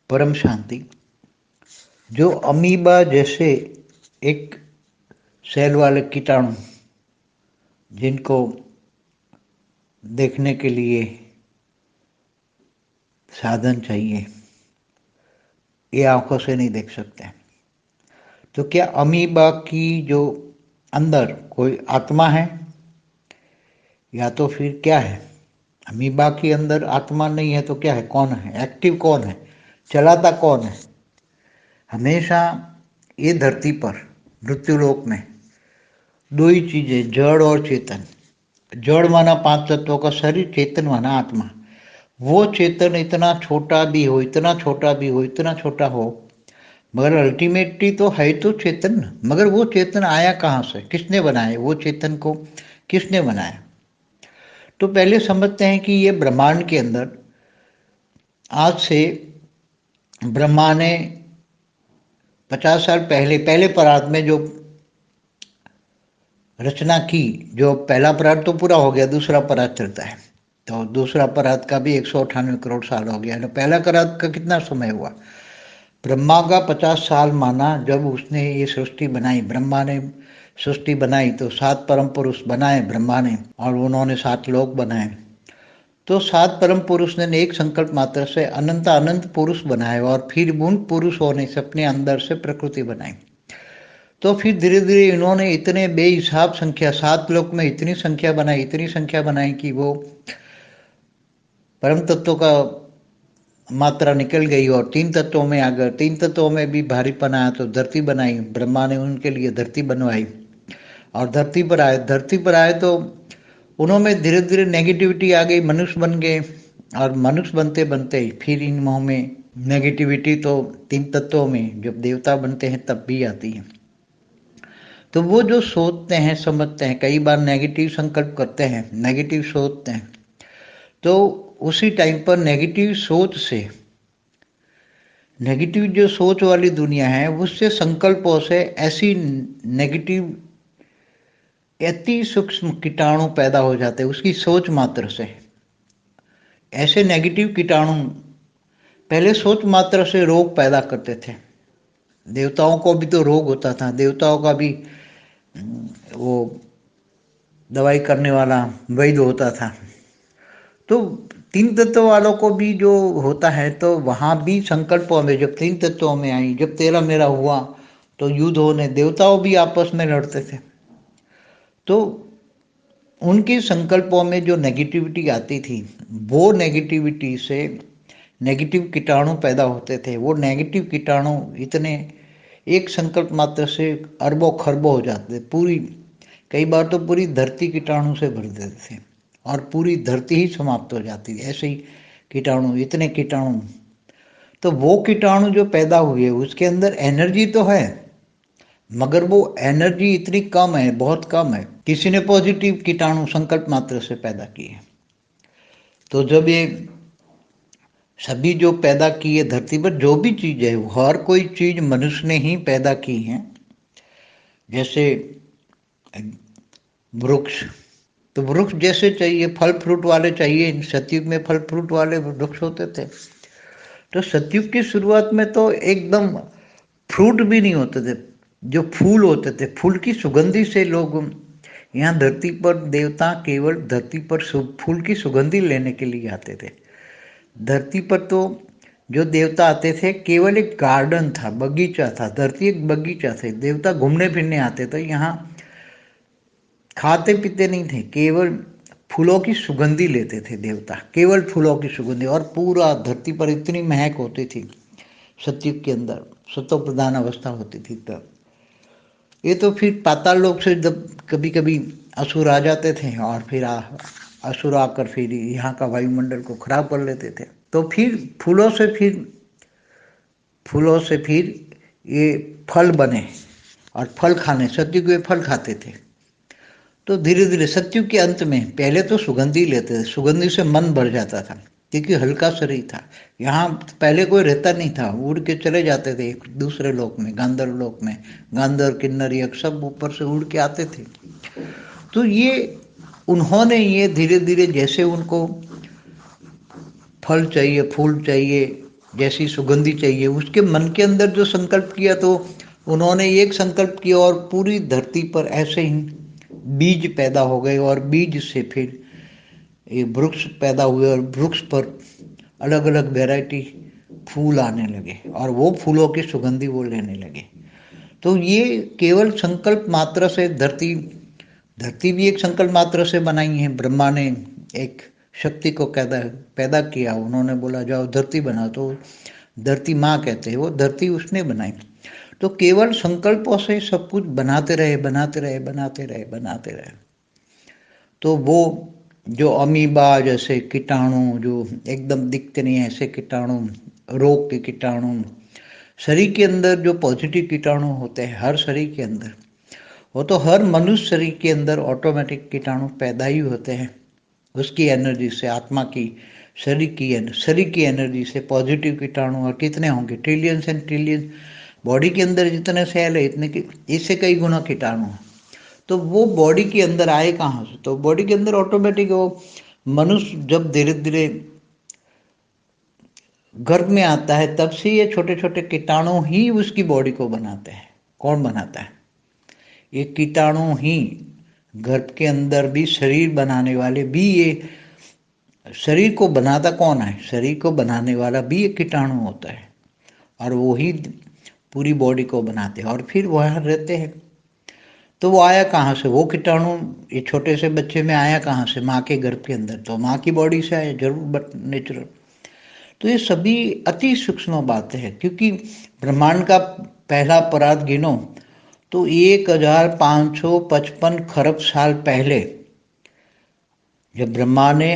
परम शांति। जो अमीबा जैसे एक सेल वाले कीटाणु जिनको देखने के लिए साधन चाहिए, ये आंखों से नहीं देख सकते। तो क्या अमीबा की जो अंदर कोई आत्मा है, या तो फिर क्या है? अमीबा के अंदर आत्मा नहीं है तो क्या है? कौन है? एक्टिव कौन है? चलाता कौन है? हमेशा ये धरती पर मृत्युलोक में दो ही चीजें, जड़ और चेतन। जड़ माना पांच तत्वों का शरीर, चेतन माना आत्मा। वो चेतन इतना छोटा भी हो, इतना छोटा भी हो, इतना छोटा हो, मगर अल्टीमेटली तो है तो चेतन। मगर वो चेतन आया कहाँ से? किसने बनाया? वो चेतन को किसने बनाया? तो पहले समझते हैं कि ये ब्रह्मांड के अंदर आज से ब्रह्मा ने 50 साल पहले पहले परार्थ में जो रचना की, जो पहला परार्थ तो पूरा हो गया, दूसरा परार्थ चलता है, तो दूसरा परार्थ का भी 198 करोड़ साल हो गया। तो पहला परार्थ का कितना समय हुआ? ब्रह्मा का 50 साल माना जब उसने ये सृष्टि बनाई। ब्रह्मा ने सृष्टि बनाई तो 7 परम पुरुष बनाए ब्रह्मा ने, और उन्होंने 7 लोक बनाए। तो 7 परम पुरुष ने एक संकल्प मात्र से अनंत अनंत पुरुष बनाए, और फिर उन पुरुषों ने अपने अंदर से प्रकृति बनाई। तो फिर धीरे धीरे इन्होंने इतने बेहिसाब संख्या, 7 लोक में इतनी संख्या बनाई, इतनी संख्या बनाई कि वो परम तत्वों का मात्रा निकल गई और 3 तत्वों में आ गए। 3 तत्वों में भी भारीपन आया तो धरती बनाई। ब्रह्मा ने उनके लिए धरती बनवाई और धरती पर आए। धरती पर आए तो उन्होंने धीरे धीरे नेगेटिविटी आ गई, मनुष्य बन गए। और मनुष्य बनते बनते फिर इन मुँह में नेगेटिविटी तो 3 तत्वों में जब देवता बनते हैं तब भी आती है। तो वो जो सोचते हैं, समझते हैं, कई बार नेगेटिव संकल्प करते हैं, नेगेटिव सोचते हैं, तो उसी टाइम पर नेगेटिव सोच से, नेगेटिव जो सोच वाली दुनिया है उससे, संकल्पों से ऐसी नेगेटिव अति सूक्ष्म कीटाणु पैदा हो जाते हैं उसकी सोच मात्र से। ऐसे नेगेटिव कीटाणु पहले सोच मात्र से रोग पैदा करते थे। देवताओं को भी तो रोग होता था, देवताओं का भी वो दवाई करने वाला वैद्य होता था। तो 3 तत्व वालों को भी जो होता है, तो वहाँ भी संकल्पों में जब 3 तत्वों में आई, जब तेरा मेरा हुआ तो युद्ध होने, देवताओं भी आपस में लड़ते थे। तो उनके संकल्पों में जो नेगेटिविटी आती थी, वो नेगेटिविटी से नेगेटिव कीटाणु पैदा होते थे। वो नेगेटिव कीटाणु इतने, एक संकल्प मात्र से अरबों खरबों हो जाते थे। पूरी, कई बार तो पूरी धरती कीटाणु से भर देते थे और पूरी धरती ही समाप्त हो जाती थी। ऐसे ही कीटाणु, इतने कीटाणु। तो वो कीटाणु जो पैदा हुए उसके अंदर एनर्जी तो है, मगर वो एनर्जी इतनी कम है, बहुत कम है। किसी ने पॉजिटिव कीटाणु संकल्प मात्र से पैदा किए। तो जब ये सभी जो पैदा किए धरती पर, जो भी चीज है, हर कोई चीज मनुष्य ने ही पैदा की है। जैसे वृक्ष, तो वृक्ष जैसे चाहिए, फल फ्रूट वाले चाहिए। सतयुग में फल फ्रूट वाले वृक्ष होते थे। तो सतयुग की शुरुआत में तो एकदम फ्रूट भी नहीं होते थे, जो फूल होते थे, फूल की सुगंधी से लोग यहाँ धरती पर, देवता केवल धरती पर फूल की सुगंधी लेने के लिए आते थे। धरती पर तो जो देवता आते थे केवल एक गार्डन था, बगीचा था, धरती एक बगीचा थे। देवता घूमने फिरने आते थे, यहाँ खाते पीते नहीं थे, केवल फूलों की सुगंधी लेते थे देवता, केवल फूलों की सुगंधी। और पूरा धरती पर इतनी महक होती थी सतयुग के अंदर, सतो प्रधान अवस्था होती थी। तब ये तो फिर पाताल लोक से जब कभी कभी असुर आ जाते थे, और फिर असुर आकर फिर यहाँ का वायुमंडल को खराब कर लेते थे। तो फिर फूलों से फिर ये फल बने, और फल खाने, सतयुग में फल खाते थे। तो धीरे धीरे सतयुग के अंत में, पहले तो सुगंधी लेते थे, सुगंधी से मन भर जाता था क्योंकि हल्का शरीर था। यहाँ पहले कोई रहता नहीं था, उड़ के चले जाते थे एक दूसरे लोक में, गांधर्व लोक में। गांधर्व किन्नर यक्ष सब ऊपर से उड़ के आते थे। तो ये उन्होंने ये धीरे धीरे, जैसे उनको फल चाहिए, फूल चाहिए, जैसी सुगंधी चाहिए। उसके मन के अंदर जो संकल्प किया, तो उन्होंने एक संकल्प किया और पूरी धरती पर ऐसे ही बीज पैदा हो गए, और बीज से फिर ये वृक्ष पैदा हुए, और वृक्ष पर अलग अलग वैरायटी फूल आने लगे, और वो फूलों की सुगंधी वो लेने लगे। तो ये केवल संकल्प मात्र से धरती धरती भी एक संकल्प मात्र से बनाई है। ब्रह्मा ने एक शक्ति को पैदा किया, उन्होंने बोला जाओ धरती बना, तो धरती माँ कहते हैं, वो धरती उसने बनाई। तो केवल संकल्पों से सब कुछ बनाते रहे, बनाते रहे, बनाते रहे, बनाते रहे। तो वो जो अमीबा जैसे कीटाणु जो एकदम दिखते नहीं, ऐसे कीटाणु, रोग के कीटाणु, शरीर के अंदर जो पॉजिटिव कीटाणु होते हैं हर शरीर के अंदर, वो तो हर मनुष्य शरीर के अंदर ऑटोमेटिक कीटाणु पैदा ही होते हैं उसकी एनर्जी से, आत्मा की, शरीर की एनर्जी से पॉजिटिव कीटाणु। और कितने होंगे, ट्रिलियंस एंड ट्रिलियंस। बॉडी के अंदर जितने सेल है इतने की, इससे कई गुना कीटाणु हैं। तो वो बॉडी के अंदर आए कहाँ से, तो बॉडी के अंदर ऑटोमेटिक वो मनुष्य जब धीरे धीरे गर्भ में आता है, तब से ये छोटे छोटे कीटाणु ही उसकी बॉडी को बनाते हैं। कौन बनाता है? ये कीटाणु ही। गर्भ के अंदर भी शरीर बनाने वाले भी ये, शरीर को बनाता कौन है? शरीर को बनाने वाला भी एक कीटाणु होता है, और वो ही पूरी बॉडी को बनाते हैं, और फिर वहाँ रहते हैं। तो वो आया कहाँ से वो कीटाणु, ये छोटे से बच्चे में आया कहाँ से? माँ के गर्भ के अंदर, तो माँ की बॉडी से आया जरूर, बट नेचुरल। तो ये सभी अति सूक्ष्म बातें हैं, क्योंकि ब्रह्मांड का पहला परात गिनो तो 1555 खरब साल पहले, जब ब्रह्मा ने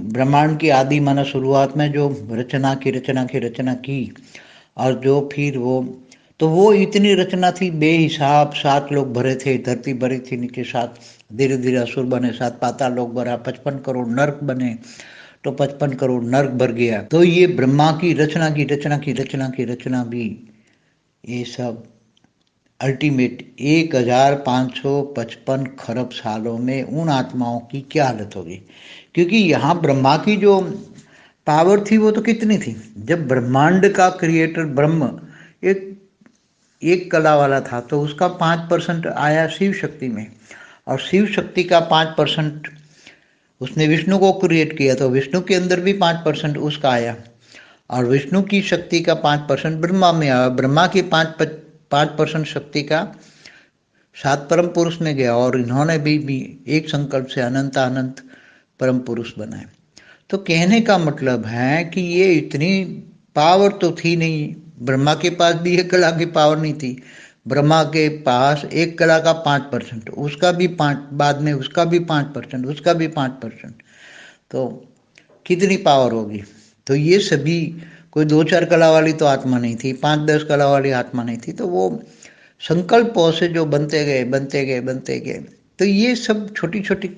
ब्रह्मांड की आदि माना शुरुआत में जो रचना की, और जो फिर वो इतनी रचना थी बेहिसाब। 7 लोग भरे थे, धरती भरी थी, नीचे 7 धीरे धीरे असुर बने, 7 पाताल लोग भरा, 55 करोड़ नर्क बने, तो 55 करोड़ नर्क भर गया। तो ये ब्रह्मा की रचना भी, ये सब अल्टीमेट 1555 खरब सालों में उन आत्माओं की क्या हालत होगी। क्योंकि यहाँ ब्रह्मा की जो पावर थी वो तो कितनी थी, जब ब्रह्मांड का क्रिएटर ब्रह्म एक कला वाला था, तो उसका 5% आया शिव शक्ति में, और शिव शक्ति का 5% उसने विष्णु को क्रिएट किया, तो विष्णु के अंदर भी 5% उसका आया, और विष्णु की शक्ति का 5% ब्रह्मा में आया, ब्रह्मा की 5% शक्ति का 7 परम पुरुष में गया, और इन्होंने भी एक संकल्प से अनंत परम पुरुष बनाए। तो कहने का मतलब है कि ये इतनी पावर तो थी नहीं, ब्रह्मा के पास भी 1 कला की पावर नहीं थी। ब्रह्मा के पास 1 कला का 5%, उसका भी 5, बाद में उसका भी 5%, उसका भी 5%, तो कितनी पावर होगी। तो ये सभी कोई 2-4 कला वाली तो आत्मा नहीं थी, 5-10 कला वाली आत्मा नहीं थी। तो वो संकल्पों से जो बनते गए, तो ये सब छोटी छोटी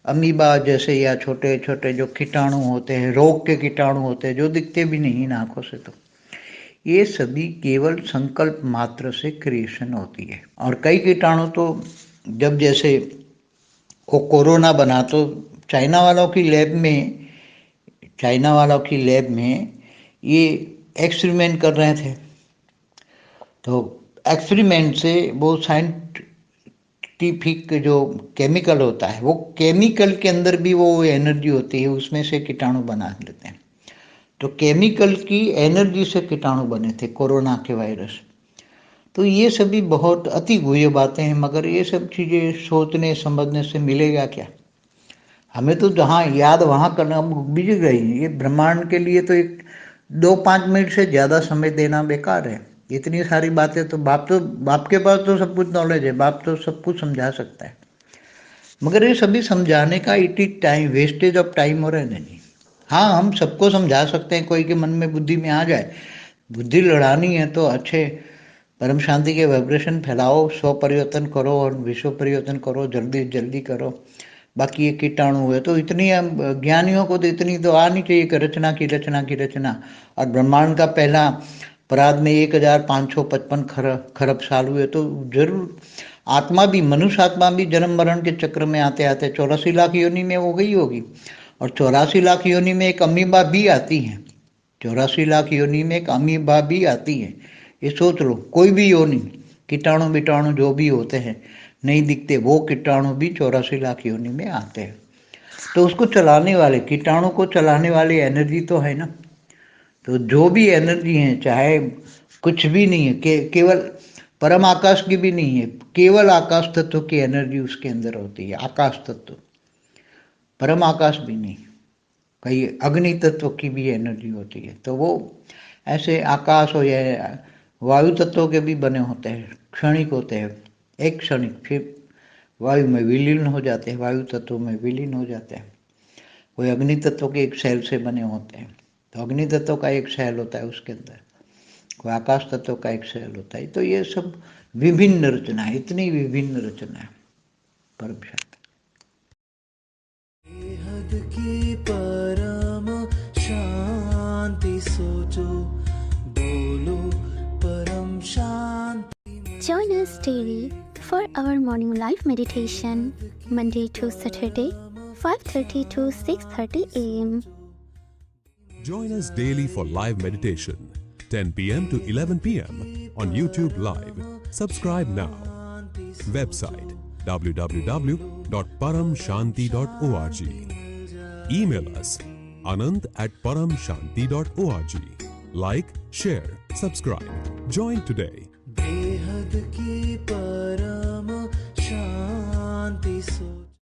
अमीबा जैसे, या छोटे छोटे जो कीटाणु होते हैं, रोग के कीटाणु होते हैं, जो दिखते भी नहीं आंखों से, तो ये सभी केवल संकल्प मात्र से क्रिएशन होती है। और कई कीटाणु तो जब जैसे वो कोरोना बना, तो चाइना वालों की लैब में ये एक्सपेरिमेंट कर रहे थे। तो एक्सपेरिमेंट से वो साइंटिफिक जो केमिकल होता है, वो केमिकल के अंदर भी वो एनर्जी होती है, उसमें से कीटाणु बना लेते हैं। तो केमिकल की एनर्जी से कीटाणु बने थे कोरोना के वायरस। तो ये सभी बहुत अति गुह्य बातें हैं, मगर ये सब चीज़ें सोचने समझने से मिलेगा क्या? हमें तो जहाँ याद वहाँ करना, हम बिजी गए हैं। ये ब्रह्मांड के लिए तो 2-5 मिनट से ज़्यादा समय देना बेकार है। इतनी सारी बातें तो बाप के पास तो सब कुछ नॉलेज है, बाप तो सब कुछ समझा सकता है, मगर ये सभी समझाने का it is time, wastage of time हो रहा है। नहीं, हाँ हम सबको समझा सकते हैं, कोई के मन में बुद्धि में आ जाए, बुद्धि लड़ानी है तो अच्छे परम शांति के वाइब्रेशन फैलाओ, स्व परिवर्तन करो और विश्व परिवर्तन करो, जल्दी जल्दी करो। बाकी ये कीटाणु हुए तो इतनी, ज्ञानियों को तो इतनी तो आनी चाहिए कि रचना। और ब्रह्मांड का पहला परात में 1555 खरब साल हुए, तो जरूर आत्मा भी, मनुष्य आत्मा भी जन्म मरण के चक्र में आते आते 84 लाख योनि में हो गई होगी, और 84 लाख योनि में एक अमीबा भी आती है। 84 लाख योनि में एक अमीबा भी आती है। ये सोच लो, कोई भी योनि, कीटाणु बिटाणु जो भी होते हैं नहीं दिखते, वो कीटाणु भी 84 लाख योनि में आते हैं। तो उसको चलाने वाले, कीटाणु को चलाने वाली एनर्जी तो है ना। तो जो भी एनर्जी है, चाहे कुछ भी नहीं है, केवल परम आकाश की भी नहीं है, केवल आकाश तत्व की एनर्जी उसके अंदर होती है। आकाश तत्व, परम आकाश भी नहीं, कहीं अग्नि तत्व की भी एनर्जी होती है। तो वो ऐसे आकाश हो या वायु तत्व के भी बने होते हैं, क्षणिक होते हैं, एक क्षणिक, फिर वायु में विलीन हो जाते हैं, वायु तत्व में विलीन हो जाते हैं। कोई अग्नि तत्व के एक सेल से बने होते हैं, तो अग्नि तत्व का एक सेल होता है उसके अंदर, कोई आकाश तत्व का एक सेल होता है। तो ये सब विभिन्न रचना है, इतनी विभिन्न रचना है परम शक्ति की परम शांति सोचो, बोलो परम शांति। Join us daily for our morning live meditation, Monday to Saturday, 5:30 to 6:30 a.m. Join us daily for live meditation, 10 p.m. to 11 p.m. on YouTube Live. Subscribe now. Website www.paramshanti.org. Email us anant@paramshanti.org. Like, share, subscribe. Join today. बेहद की परम शांति सो